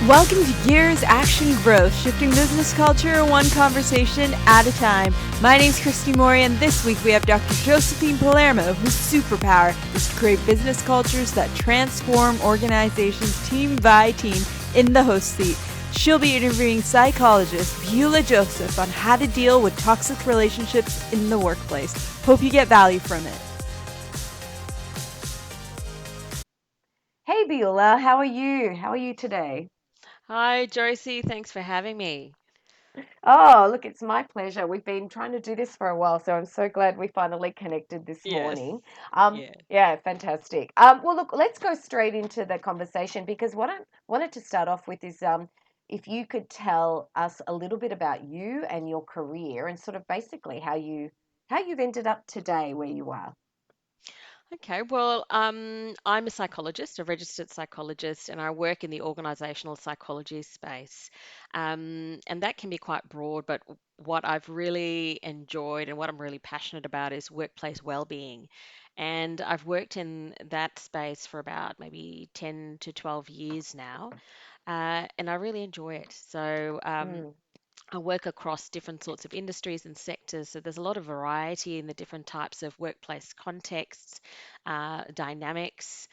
Welcome to Gears Action Growth, shifting business culture one conversation at a time. My name's Christy Mori, and this week we have Dr. Josephine Palermo, whose superpower is to create business cultures that transform organizations team by team in the host seat. She'll be interviewing psychologist Beulah Joseph on how to deal with toxic relationships in the workplace. Hope you get value from it. Hey Beulah, how are you? How are you today? Hi, Josie. Thanks for having me. Oh, look, it's my pleasure. We've been trying to do this for a while, so I'm so glad we finally connected this Yes. morning. Yeah. Yeah, fantastic. Well, look, let's go straight into the conversation because what I wanted to start off with is if you could tell us a little bit about you and your career and sort of basically how you've ended up today where you are. Okay. Well, I'm a psychologist, a registered psychologist, and I work in the organisational psychology space. And that can be quite broad, but what I've really enjoyed and what I'm really passionate about is workplace well-being. And I've worked in that space for about maybe 10 to 12 years now, and I really enjoy it. Mm, I work across different sorts of industries and sectors, so there's a lot of variety in the different types of workplace contexts, dynamics,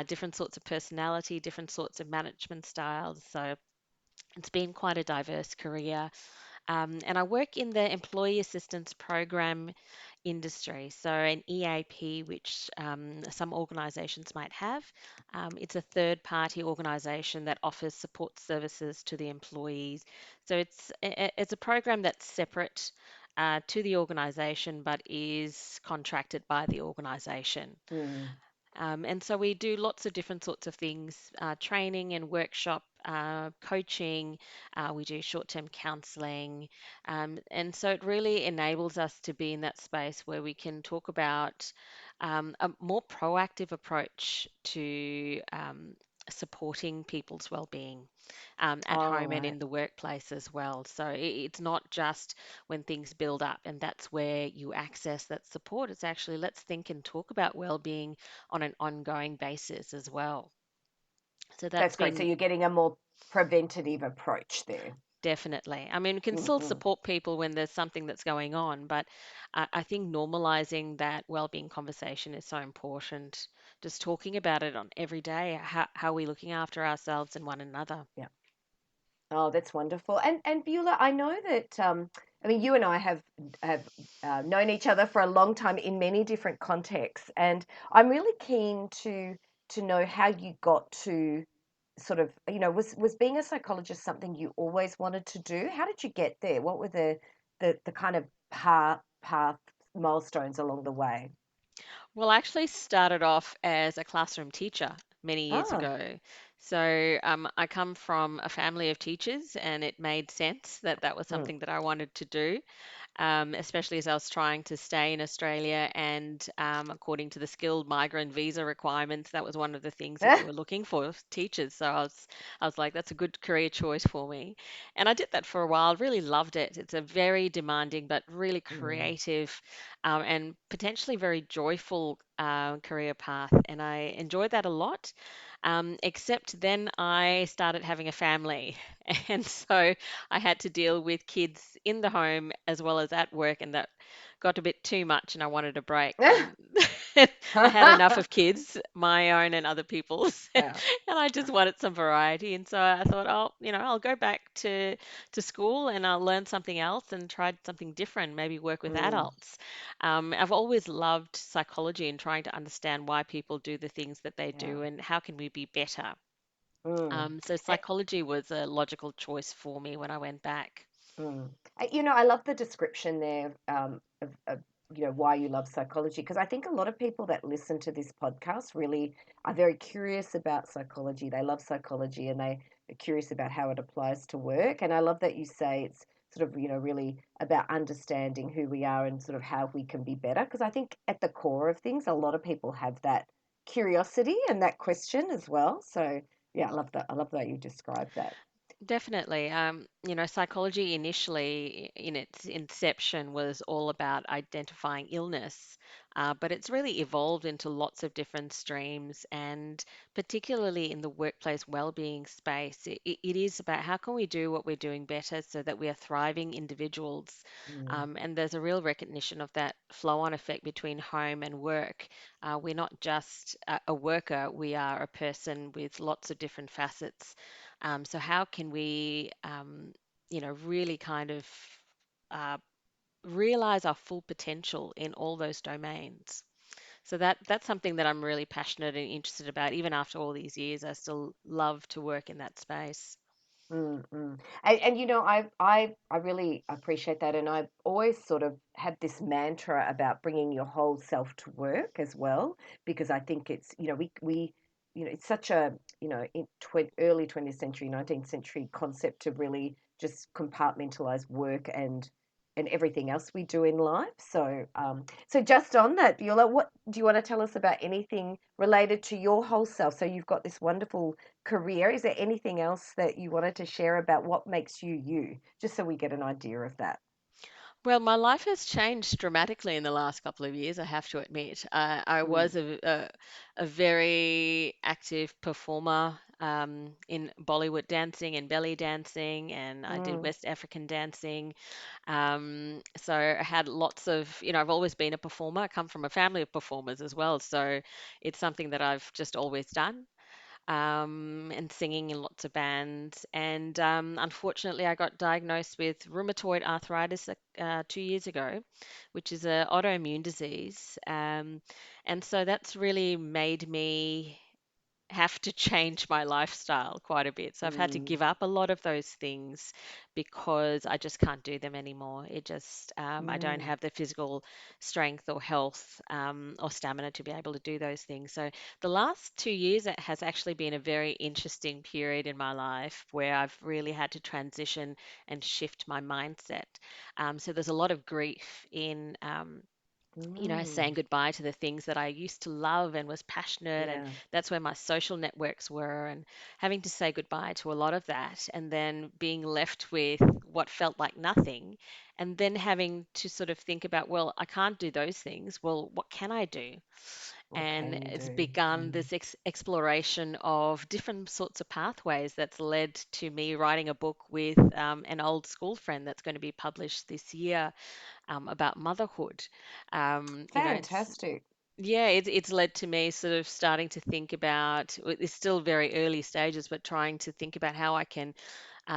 different sorts of personality, different sorts of management styles. So it's been quite a diverse career. And I work in the employee assistance program industry. So, an EAP, which some organisations might have, it's a third party organisation that offers support services to the employees. So, it's a program that's separate to the organisation but is contracted by the organisation. mm. And so we do lots of different sorts of things, training and workshop, coaching. We do short-term counselling, and so it really enables us to be in that space where we can talk about a more proactive approach to supporting people's well-being at All home and right. in the workplace as well. So it's not just when things build up and that's where you access that support. It's actually let's think and talk about well-being on an ongoing basis as well. So that's That's great. So been you're getting a more preventative approach there. definitely. I mean, we can still Hmm. support people when there's something that's going on, but I think normalizing that well-being conversation is so important. Just talking about it on every day, how are we looking after ourselves and one another? Yeah. Oh, that's wonderful. And Beulah, I know that I mean you and I have known each other for a long time in many different contexts, and I'm really keen to know how you got to sort of, was being a psychologist something you always wanted to do? How did you get there? What were the kind of path milestones along the way? Well, I actually started off as a classroom teacher many years Ah, ago. So I come from a family of teachers, and it made sense that that was mm, something that I wanted to do, especially as I was trying to stay in Australia. And according to the skilled migrant visa requirements, that was one of the things that they were looking for teachers. So I was like, that's a good career choice for me. And I did that for a while, really loved it. It's a very demanding but really mm, creative and potentially very joyful career path. And I enjoyed that a lot. Except then I started having a family. And so I had to deal with kids in the home as well as at work, and that got a bit too much, and I wanted a break. And I had enough of kids, my own and other people's, and yeah. I just wanted some variety. And so I thought, oh, I'll go back to school and I'll learn something else and try something different, maybe work with Mm, adults. I've always loved psychology and trying to understand why people do the things that they yeah. do and how can we be better. Mm. So psychology was a logical choice for me when I went back. Mm. I love the description there of why you love psychology because I think a lot of people that listen to this podcast really are very curious about psychology. They love psychology and they are curious about how it applies to work. And I love that you say it's sort of, really about understanding who we are and sort of how we can be better. Because I think at the core of things, a lot of people have that curiosity and that question as well. So yeah, I love that. I love that you described that. Definitely. Psychology initially in its inception was all about identifying illness, but it's really evolved into lots of different streams, and particularly in the workplace well-being space, it is about how can we do what we're doing better so that we are thriving individuals. Mm, And there's a real recognition of that flow-on effect between home and work. We're not just a worker, we are a person with lots of different facets. So how can we, really kind of uh, realize our full potential in all those domains? So that's something that I'm really passionate and interested about. Even after all these years, I still love to work in that space. mm, mm. And I really appreciate that, and I've always sort of had this mantra about bringing your whole self to work as well, because I think it's, we it's such a, early 20th century, 19th century concept to really just compartmentalize work and everything else we do in life. So just on that, Beulah, what do you want to tell us about anything related to your whole self? So you've got this wonderful career. Is there anything else that you wanted to share about what makes you you, just so we get an idea of that? Well, my life has changed dramatically in the last couple of years, I have to admit. I Mm, was a very active performer in Bollywood dancing and belly dancing, and I did mm, West African dancing. So I had lots of, I've always been a performer. I come from a family of performers as well. So it's something that I've just always done, and singing in lots of bands. And unfortunately, I got diagnosed with rheumatoid arthritis 2 years ago, which is an autoimmune disease. And so that's really made me have to change my lifestyle quite a bit. So I've had to mm, give up a lot of those things because I just can't do them anymore. I don't mm, have the physical strength or health or stamina to be able to do those things. So the last 2 years it has actually been a very interesting period in my life where I've really had to transition and shift my mindset. So there's a lot of grief in saying mm. goodbye to the things that I used to love and was passionate, and Yeah. that's where my social networks were, and having to say goodbye to a lot of that, and then being left with what felt like nothing, and then having to sort of think about, well, I can't do those things. Well, what can I do? What And can you it's do? begun Mm, this exploration of different sorts of pathways that's led to me writing a book with an old school friend that's going to be published this year about motherhood. It's fantastic. yeah, it's led to me sort of starting to think about, it's still very early stages, but trying to think about how I can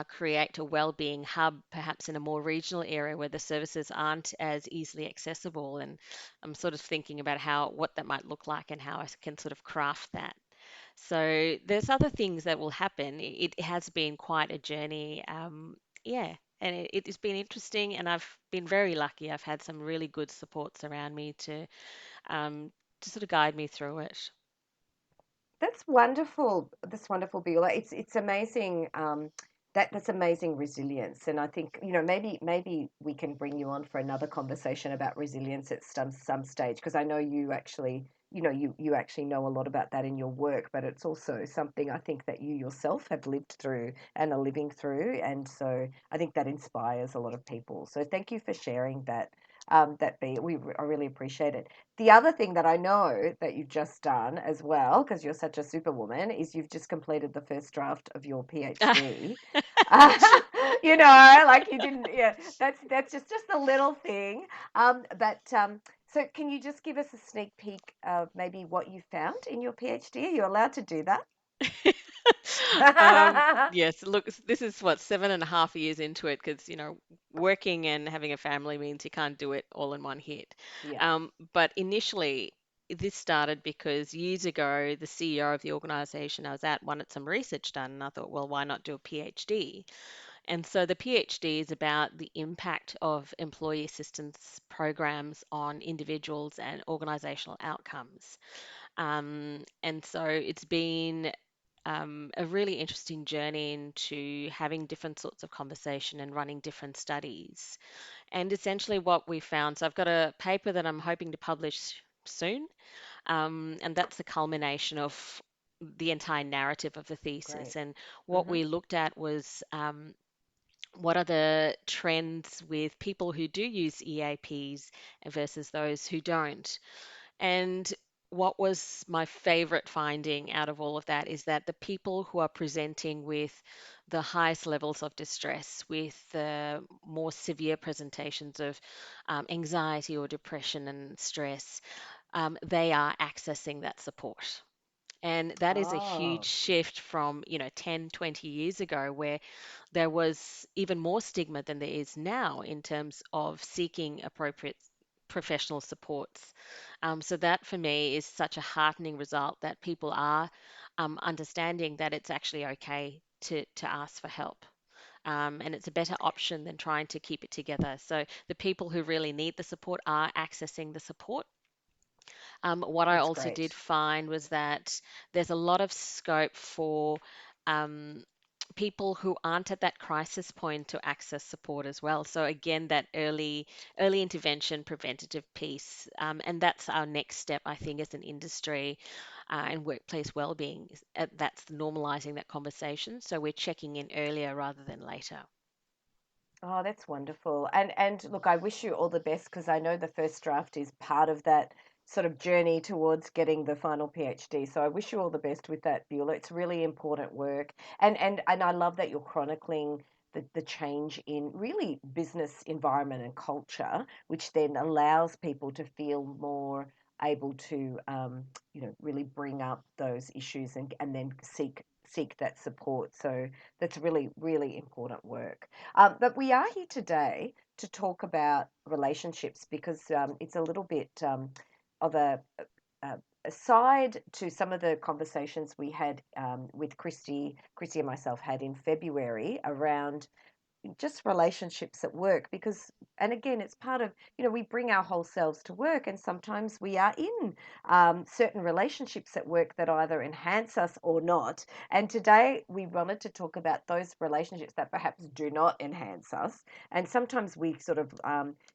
create a well-being hub, perhaps in a more regional area where the services aren't as easily accessible. And I'm sort of thinking about what that might look like and how I can sort of craft that. So there's other things that will happen. It has been quite a journey. Yeah, and it has been interesting, and I've been very lucky. I've had some really good supports around me um, to sort of guide me through it. That's wonderful. That's wonderful, Beulah. It's amazing. That's amazing resilience, and I think maybe we can bring you on for another conversation about resilience at some stage, because I know you actually you actually know a lot about that in your work, but it's also something I think that you yourself have lived through and are living through, and so I think that inspires a lot of people. So thank you for sharing that. I really appreciate it. The other thing that I know that you've just done as well, because you're such a superwoman, is you've just completed the first draft of your PhD. Like you didn't. Yeah, that's just a little thing. So can you just give us a sneak peek of maybe what you found in your PhD? Are you allowed to do that? Yes, look, this is what 7.5 years into it because, working and having a family means you can't do it all in one hit. Yeah. But initially, this started because years ago, the CEO of the organization I was at wanted some research done, and I thought, well, why not do a PhD? And so the PhD is about the impact of employee assistance programs on individuals and organizational outcomes. And so it's been a really interesting journey into having different sorts of conversation and running different studies. And essentially, what we found, so I've got a paper that I'm hoping to publish soon, and that's the culmination of the entire narrative of the Great. thesis. And what Mm-hmm. we looked at was what are the trends with people who do use EAPs versus those who don't. And what was my favorite finding out of all of that is that the people who are presenting with the highest levels of distress, with the more severe presentations of anxiety or depression and stress, they are accessing that support. And that is a huge Oh, shift from, 10, 20 years ago, where there was even more stigma than there is now in terms of seeking appropriate professional supports. So that for me is such a heartening result that people are understanding that it's actually okay to ask for help. And it's a better option than trying to keep it together. So the people who really need the support are accessing the support. What I that's also did great. find was that there's a lot of scope for um, people who aren't at that crisis point to access support as well. So again, that early intervention, preventative piece, and that's our next step, I think, as an industry and workplace well-being. That's normalizing that conversation. So we're checking in earlier rather than later. Oh, that's wonderful. And look, I wish you all the best because I know the first draft is part of that sort of journey towards getting the final PhD. So I wish you all the best with that, Beulah. It's really important work. And I love that you're chronicling the change in really business environment and culture, which then allows people to feel more able to really bring up those issues and then seek that support. So that's really, really important work. But we are here today to talk about relationships because it's a little bit of a aside to some of the conversations we had with Christy and myself had in February around just relationships at work because and again it's part of we bring our whole selves to work and sometimes we are in certain relationships at work that either enhance us or not, and today we wanted to talk about those relationships that perhaps do not enhance us, and sometimes we sort of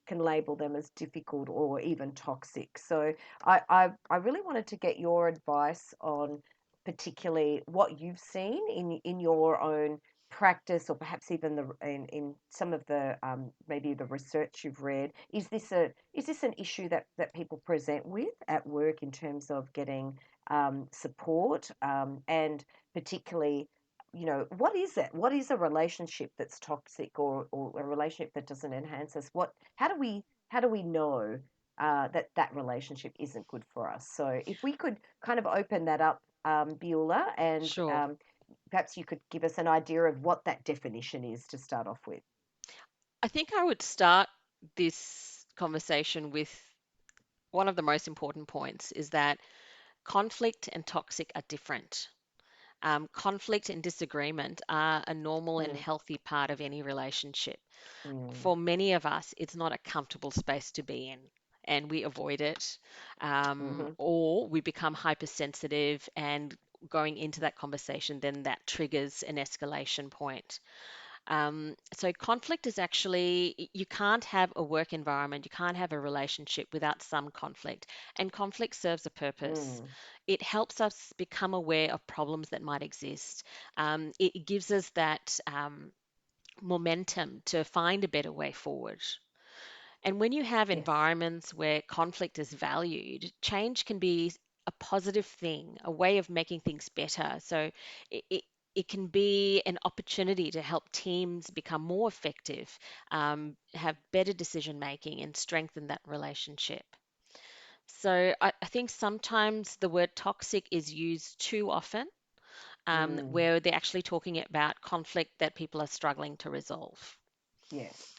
can label them as difficult or even toxic. So I really wanted to get your advice on particularly what you've seen in your own practice or perhaps even in some of the maybe the research you've read. Is this an issue that people present with at work in terms of getting support, and particularly what is a relationship that's toxic or a relationship that doesn't enhance us? How do we know that that relationship isn't good for us? So if we could kind of open that up, Beulah, and Sure. perhaps you could give us an idea of what that definition is to start off with. I think I would start this conversation with one of the most important points is that conflict and toxic are different. Conflict and disagreement are a normal and Mm, healthy part of any relationship. mm, For many of us, it's not a comfortable space to be in, and we avoid it, mm-hmm, or we become hypersensitive, and going into that conversation, then that triggers an escalation point. So conflict is actually, you can't have a work environment, you can't have a relationship without some conflict. And conflict serves a purpose. mm, It helps us become aware of problems that might exist. It gives us that momentum to find a better way forward. And when you have yes, environments where conflict is valued, change can be a positive thing, a way of making things better. So it, it, it can be an opportunity to help teams become more effective, have better decision making, and strengthen that relationship. So I think sometimes the word toxic is used too often, mm, where they're actually talking about conflict that people are struggling to resolve. yes,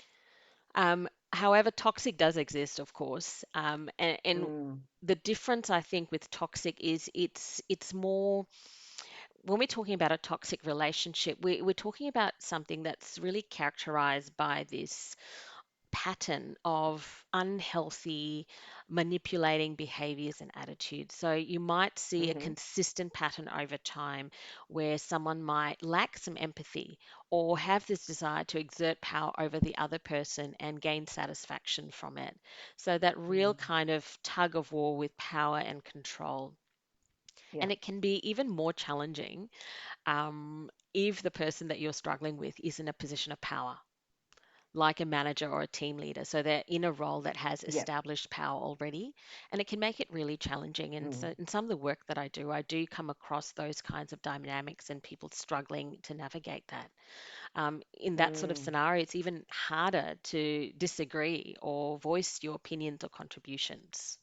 However, toxic does exist, of course, and mm, the difference I think with toxic is it's more when we're talking about a toxic relationship, we're talking about something that's really characterized by this pattern of unhealthy manipulating behaviors and attitudes. So you might see a mm-hmm, consistent pattern over time where someone might lack some empathy or have this desire to exert power over the other person and gain satisfaction from it. So that real mm, kind of tug of war with power and control. Yeah. And it can be even more challenging if the person that you're struggling with is in a position of power, like a manager or a team leader. So they're in a role that has Yeah. established power already, and it can make it really challenging. And Mm. so, in some of the work that I do come across those kinds of dynamics and people struggling to navigate that. In that sort of Mm. scenario, it's even harder to disagree or voice your opinions or contributions.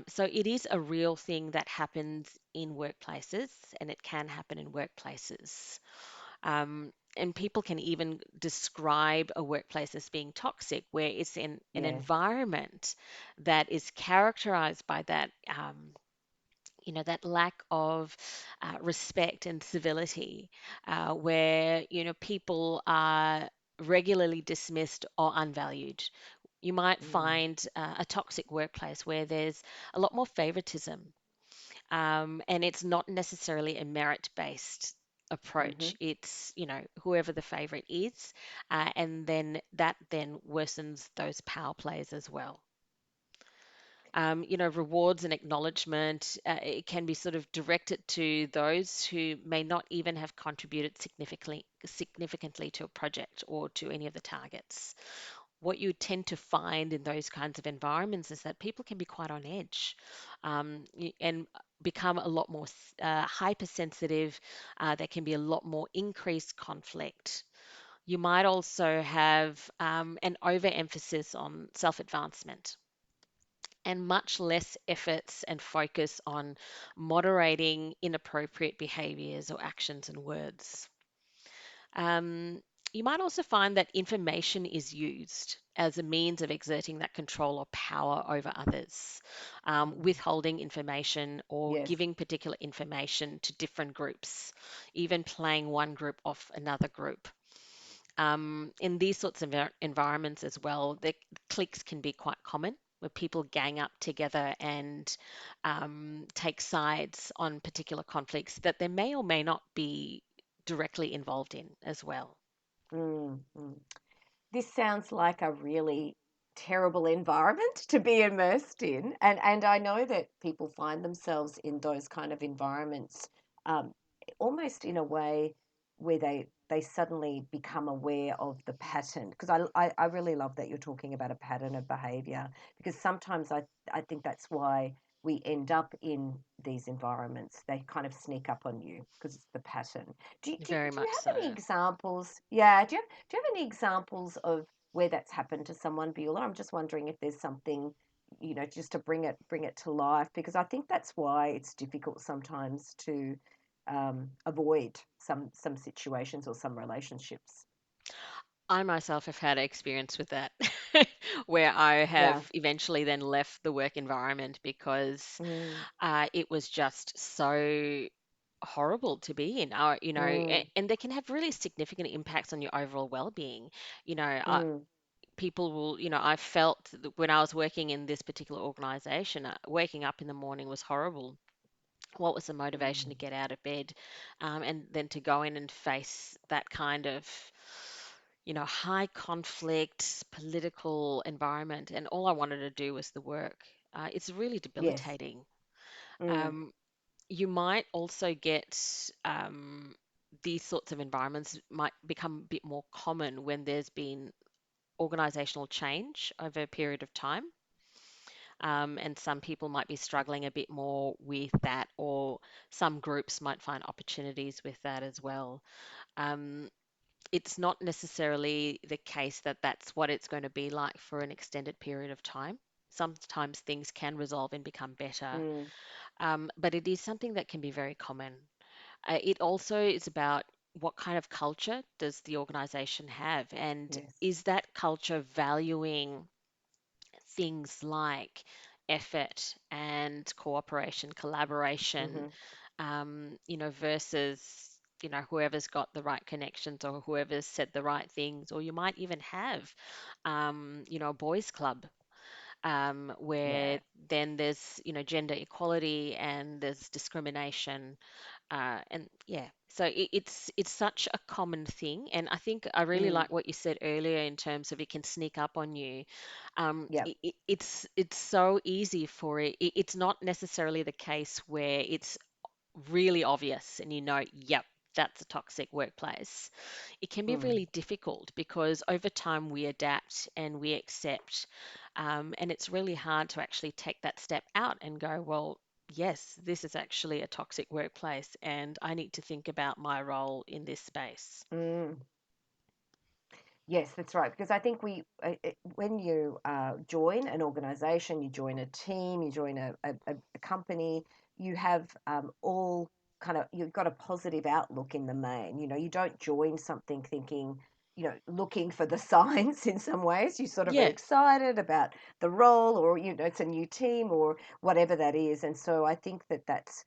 So it is a real thing that happens in workplaces, and it can happen in workplaces. And people can even describe a workplace as being toxic, where it's in an Yeah. environment that is characterized by that, that lack of respect and civility, where, people are regularly dismissed or unvalued. You might Mm. find a toxic workplace where there's a lot more favoritism, and it's not necessarily a merit-based Mm-hmm. approach. It's, whoever the favorite is, and then that then worsens those power plays as well. Rewards and acknowledgement, it can be sort of directed to those who may not even have contributed significantly to a project or to any of the targets. What you tend to find in those kinds of environments is that people can be quite on edge, and become a lot more hypersensitive. There can be a lot more increased conflict. You might also have an overemphasis on self advancement and much less efforts and focus on moderating inappropriate behaviors or actions and words. Um, you might also find that information is used as a means of exerting that control or power over others, Mm. withholding information or Yes. giving particular information to different groups, even playing one group off another group. In these sorts of environments as well, the cliques can be quite common, where people gang up together and take sides on particular conflicts that they may or may not be directly involved in as well. Mm. Mm. This sounds like a really terrible environment to be immersed in. And I know that people find themselves in those kind of environments, um, almost in a way where they suddenly become aware of the pattern. Because I really love that you're talking about a pattern of behavior, because sometimes I think that's why we end up in these environments. They kind of sneak up on you because it's the pattern. Very Do you much have any so. examples? Yeah, do you have any examples of where that's happened to someone, Beulah? I'm just wondering if there's something, just to bring it to life, because I think that's why it's difficult sometimes to avoid some situations or some relationships. I myself have had experience with that, where I have Yeah. eventually then left the work environment because Mm. it was just so horrible to be in. Mm. And they can have really significant impacts on your overall well-being. Mm. People will, I felt that when I was working in this particular organization, waking up in the morning was horrible. What was the motivation Mm. to get out of bed, and then to go in and face that kind of, high conflict political environment? And all I wanted to do was the work. It's really Yes. debilitating. Mm. Um, you might also get these sorts of environments might become a bit more common when there's been organizational change over a period of time. And some people might be struggling a bit more with that, or some groups might find opportunities with that as well. Um, it's not necessarily the case that that's what it's going to be like for an extended period of time. Sometimes things can resolve and become better, Mm. but it is something that can be very common. It also is about what kind of culture does the organization have, and Yes. is that culture valuing things like effort and cooperation, collaboration, Mm-hmm. versus, whoever's got the right connections or whoever's said the right things. Or you might even have, a boys' club, where Yeah. then there's, gender equality and there's discrimination. And yeah, so it's such a common thing, and I think I really Mm. like what you said earlier in terms of it can sneak up on you. Yep. It's so easy for it. It's not necessarily the case where it's really obvious and yep, that's a toxic workplace. It can be Mm. really difficult because over time we adapt and we accept, and it's really hard to actually take that step out and go, well, yes, this is actually a toxic workplace, and I need to think about my role in this space. Mm. Yes, that's right. Because I think when you join an organization, you join a team, you join a company, you have all kind of, you've got a positive outlook in the main. You know, you don't join something thinking, looking for the signs in some ways. You sort of are Yeah, excited about the role, or, it's a new team or whatever that is. And so I think that's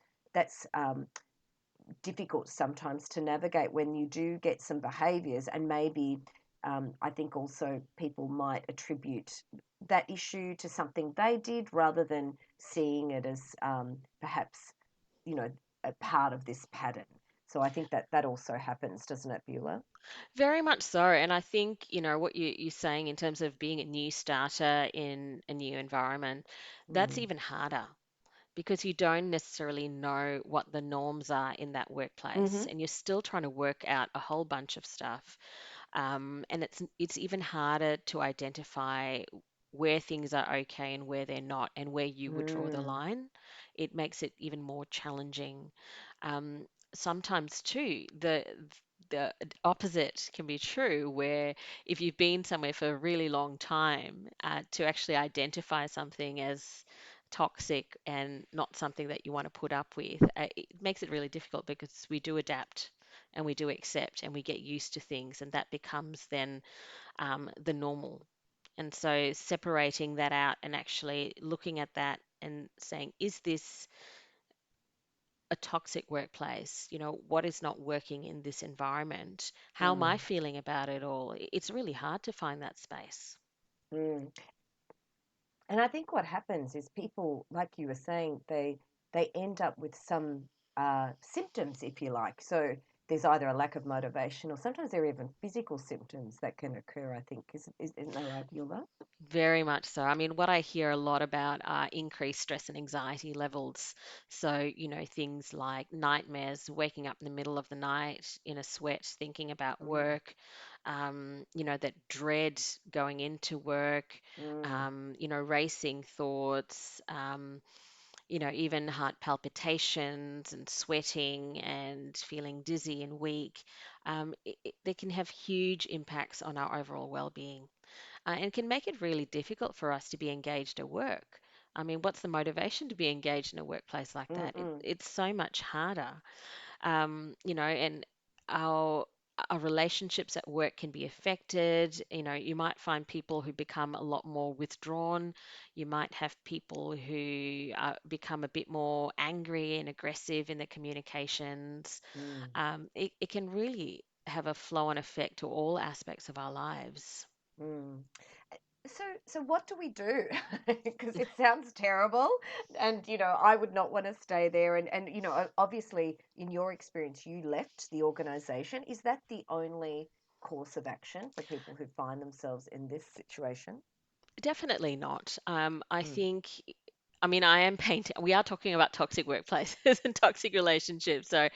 difficult sometimes to navigate when you do get some behaviors, and maybe I think also people might attribute that issue to something they did rather than seeing it as perhaps you know a part of this pattern. So I think that also happens, doesn't it, Beulah? very much so. And I think, what you're saying in terms of being a new starter in a new environment, that's Mm. even harder because you don't necessarily know what the norms are in that workplace, Mm-hmm. and you're still trying to work out a whole bunch of stuff. And it's even harder to identify where things are okay and where they're not, and where you would draw the Mm. line. It makes it even more challenging. Um, Sometimes too, the opposite can be true, where if you've been somewhere for a really long time, to actually identify something as toxic and not something that you want to put up with, it makes it really difficult because we do adapt and we do accept and we get used to things, and that becomes then the normal. And so separating that out and actually looking at that and saying, is this a toxic workplace? What is not working in this environment? How am I Mm. feeling about it all? It's really hard to find that space. Mm. And I think what happens is people, like you were saying, they end up with some symptoms, if you like. So there's either a lack of motivation, or sometimes there are even physical symptoms that can occur. I think isn't that right, Beulah? Very much so. I mean, what I hear a lot about are increased stress and anxiety levels. So, things like nightmares, waking up in the middle of the night in a sweat, thinking about Mm. work, that dread going into work, Mm. racing thoughts, even heart palpitations and sweating and feeling dizzy and weak. They can have huge impacts on our overall well-being, and can make it really difficult for us to be engaged at work. I mean, what's the motivation to be engaged in a workplace like that? Mm-mm. It's so much harder, and our our relationships at work can be affected. You might find people who become a lot more withdrawn. You might have people who become a bit more angry and aggressive in their communications. Mm. It can really have a flow-on effect to all aspects of our lives. Mm. So what do we do? Because it sounds terrible, and I would not want to stay there. And obviously, in your experience, you left the organization. Is that the only course of action for people who find themselves in this situation? Definitely not. I Mm. think, I mean, I am painting, we are talking about toxic workplaces and toxic relationships. So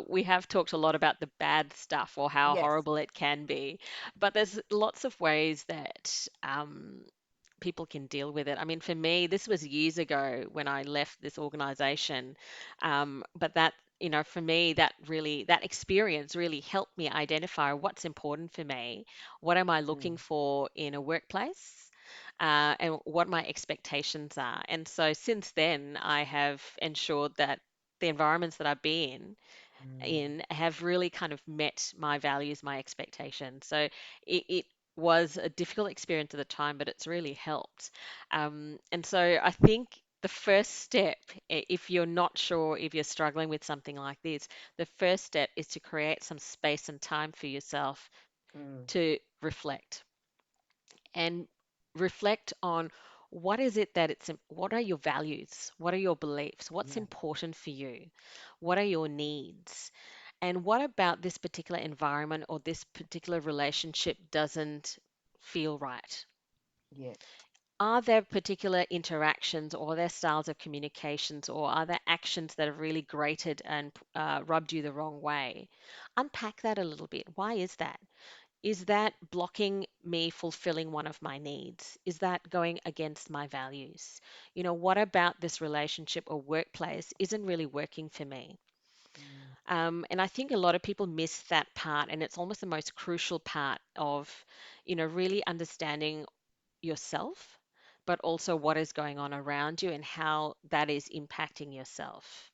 we have talked a lot about the bad stuff or how Yes. horrible it can be. But there's lots of ways that people can deal with it. I mean, for me, this was years ago when I left this organization. But for me, that experience really helped me identify what's important for me. What am I looking Mm. for in a workplace? And what my expectations are. And so since then, I have ensured that the environments that I've been Mm. in have really kind of met my values, my expectations. So it was a difficult experience at the time, but it's really helped. And so I think the first step, if you're not sure if you're struggling with something like this, the first step is to create some space and time for yourself Mm. to reflect and reflect on What is it that what are your values? What are your beliefs? What's Yeah. important for you? What are your needs? And what about this particular environment or this particular relationship doesn't feel right? Yes. Are there particular interactions or are there styles of communications or are there actions that have really grated and rubbed you the wrong way? Unpack that a little bit. Why is that? Is that blocking me fulfilling one of my needs? Is that going against my values? What about this relationship or workplace isn't really working for me? Mm, And I think a lot of people miss that part, and it's almost the most crucial part of, really understanding yourself, but also what is going on around you and how that is impacting yourself.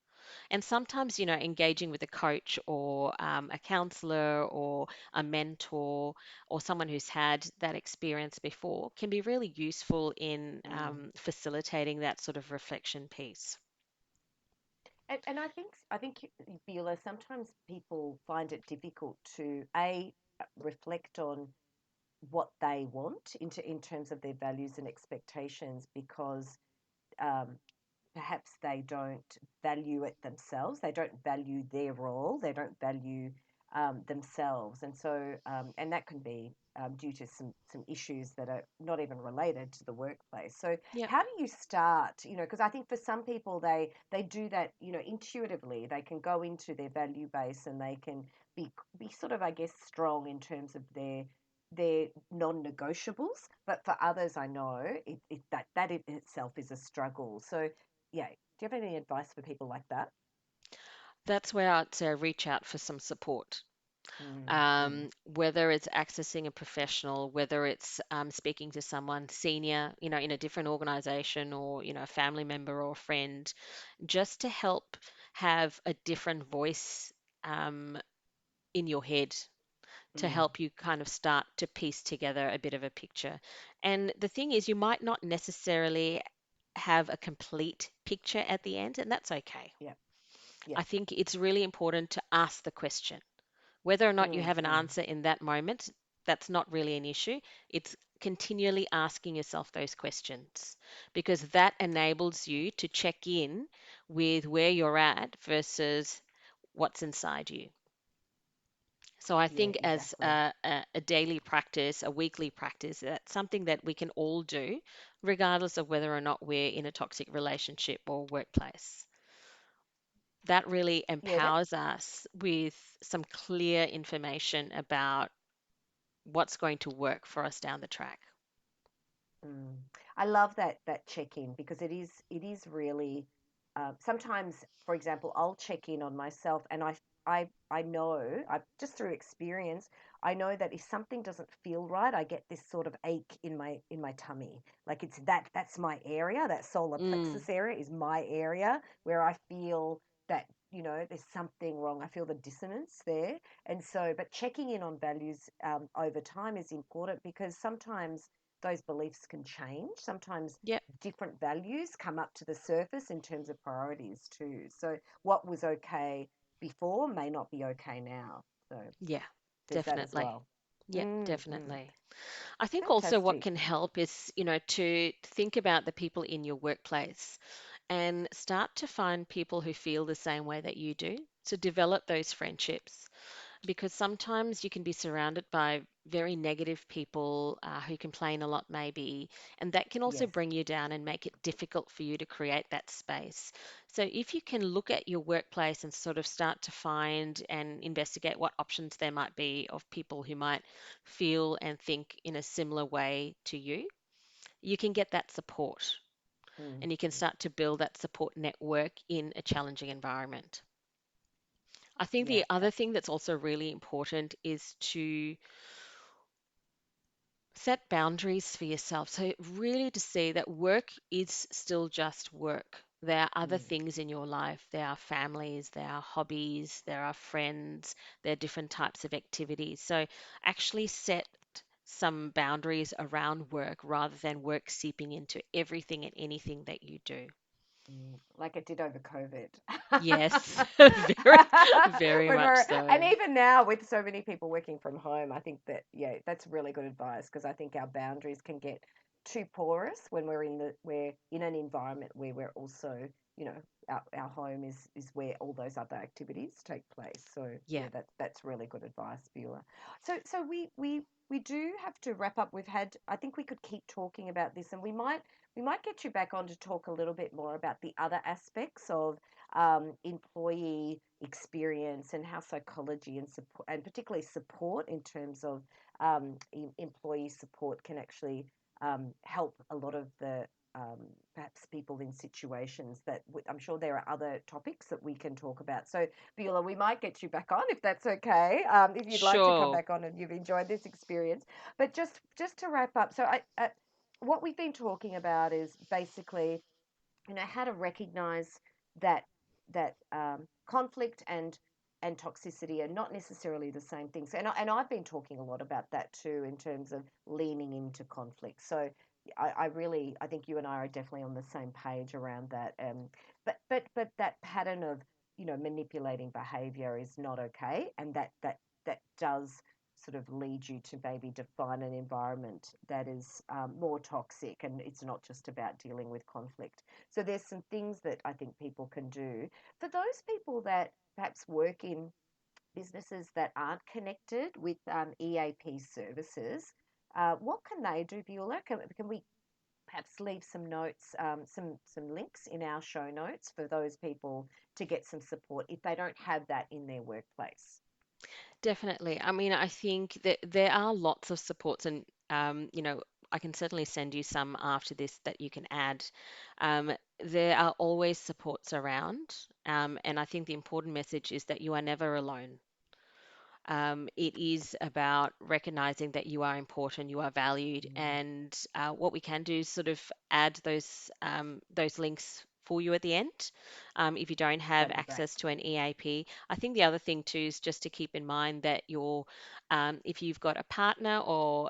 And sometimes, engaging with a coach or a counselor or a mentor or someone who's had that experience before can be really useful in mm. facilitating that sort of reflection piece. And I think Beulah, sometimes people find it difficult to reflect on what they want in terms of their values and expectations because um, perhaps they don't value it themselves. They don't value their role. They don't value themselves, and that can be due to some issues that are not even related to the workplace. So, Yep. how do you start? Because I think for some people they do that, intuitively. They can go into their value base and they can be sort of, I guess, strong in terms of their non-negotiables. But for others, I know that in itself is a struggle. So yeah. Do you have any advice for people like that? That's where I'd say reach out for some support. Mm, mm, Whether it's accessing a professional, whether it's speaking to someone senior, in a different organization or, a family member or friend, just to help have a different voice um, in your head to mm. help you kind of start to piece together a bit of a picture. And the thing is, you might not necessarily have a complete picture at the end, and that's okay. Yeah, yeah. I think it's really important to ask the question. Whether or not you Mm, have an mm. answer in that moment, that's not really an issue. It's continually asking yourself those questions because that enables you to check in with where you're at versus what's inside you. So I Yeah, think as exactly. a daily practice, a weekly practice, that's something that we can all do, regardless of whether or not we're in a toxic relationship or workplace. That really Yeah, that. empowers us with some clear information about what's going to work for us down the track. Mm. I love that check-in because it is really sometimes, for example, I'll check in on myself and I know I just through experience I know that if something doesn't feel right, I get this sort of ache in my tummy. Like that's my area, that solar Mm, plexus area is my area where I feel that there's something wrong. I feel the dissonance there, and so but checking in on values over time is important because sometimes those beliefs can change. Sometimes yep, different values come up to the surface in terms of priorities too. So what was okay before may not be okay now. So yeah, there's that as definitely. well. Yep, Mm, mm. definitely. I think also what Fantastic. can help is, to think about the people in your workplace and start to find people who feel the same way that you do. To develop those friendships. Because sometimes you can be surrounded by very negative people who complain a lot, maybe, and that can also Yes. bring you down and make it difficult for you to create that space. So, if you can look at your workplace and sort of start to find and investigate what options there might be of people who might feel and think in a similar way to you can get that support Mm, and you can mm. start to build that support network in a challenging environment. I think Yeah. the other thing that's also really important is to set boundaries for yourself. So, really to see that work is still just work. There are other Mm, things in your life. There are families, there are hobbies, there are friends, there are different types of activities. So, actually set some boundaries around work rather than work seeping into everything and anything that you do. like it did over COVID. Yes, very, very When much and so. even now with so many people working from home, I think that yeah, that's really good advice because I think our boundaries can get too porous when we're in an environment where we're also, you know, our home is where all those other activities take place. So Yeah. yeah, that's really good advice, Beulah. So we do have to wrap up. We've had, I think we could keep talking about this, and we might get you back on to talk a little bit more about the other aspects of employee experience and how psychology and support, and particularly support in terms of employee support, can actually help a lot of the perhaps people in situations that I'm sure there are other topics that we can talk about. So, Beulah, we might get you back on if that's okay. If you'd like to come Sure. back on and you've enjoyed this experience. But just to wrap up, so what we've been talking about is basically, how to recognize that conflict and toxicity are not necessarily the same things. And I've been talking a lot about that too, in terms of leaning into conflict. So I think you and I are definitely on the same page around that. But that pattern of, manipulating behavior is not okay, and that does sort of lead you to maybe define an environment that is more toxic, and it's not just about dealing with conflict. So there's some things that I think people can do for those people that perhaps work in businesses that aren't connected with EAP services. What can they do, Beulah? Can we perhaps leave some notes, some links in our show notes for those people to get some support if they don't have that in their workplace? Definitely. I mean, I think that there are lots of supports, and I can certainly send you some after this that you can add. There are always supports around, and I think the important message is that you are never alone. It is about recognizing that you are important, you are valued, Mm, and what we can do is sort of add those links for you at the end. If you don't have that'd be great. access to an EAP, I think the other thing too is just to keep in mind that if you've got a partner or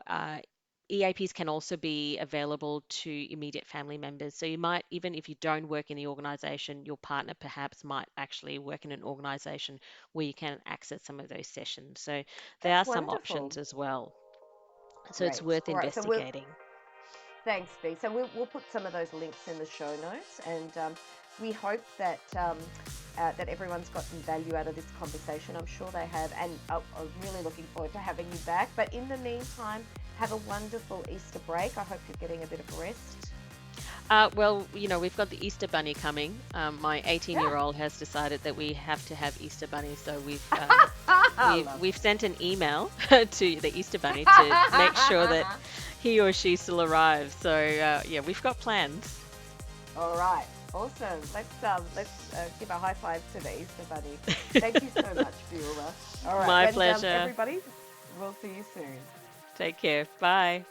EAPs can also be available to immediate family members. So you might, even if you don't work in the organization, your partner perhaps might actually work in an organization where you can access some of those sessions. So there are That's some wonderful. options as well. So it's Great. worth All right. So we'll investigating. Thanks, Bea. So we'll put some of those links in the show notes, and we hope that everyone's gotten value out of this conversation. I'm sure they have, and I'm really looking forward to having you back. But in the meantime, have a wonderful Easter break. I hope you're getting a bit of rest. Well, we've got the Easter Bunny coming. My 18-year-old has decided that we have to have Easter Bunny, so we've we've Love we've sent an email to the Easter Bunny to make sure that it. he or she still arrives. So yeah, we've got plans. All right, awesome. Let's give a high five to the Easter Bunny. Thank you so much, Beulah. All right, My and pleasure. everybody, we'll see you soon. Take care. Bye.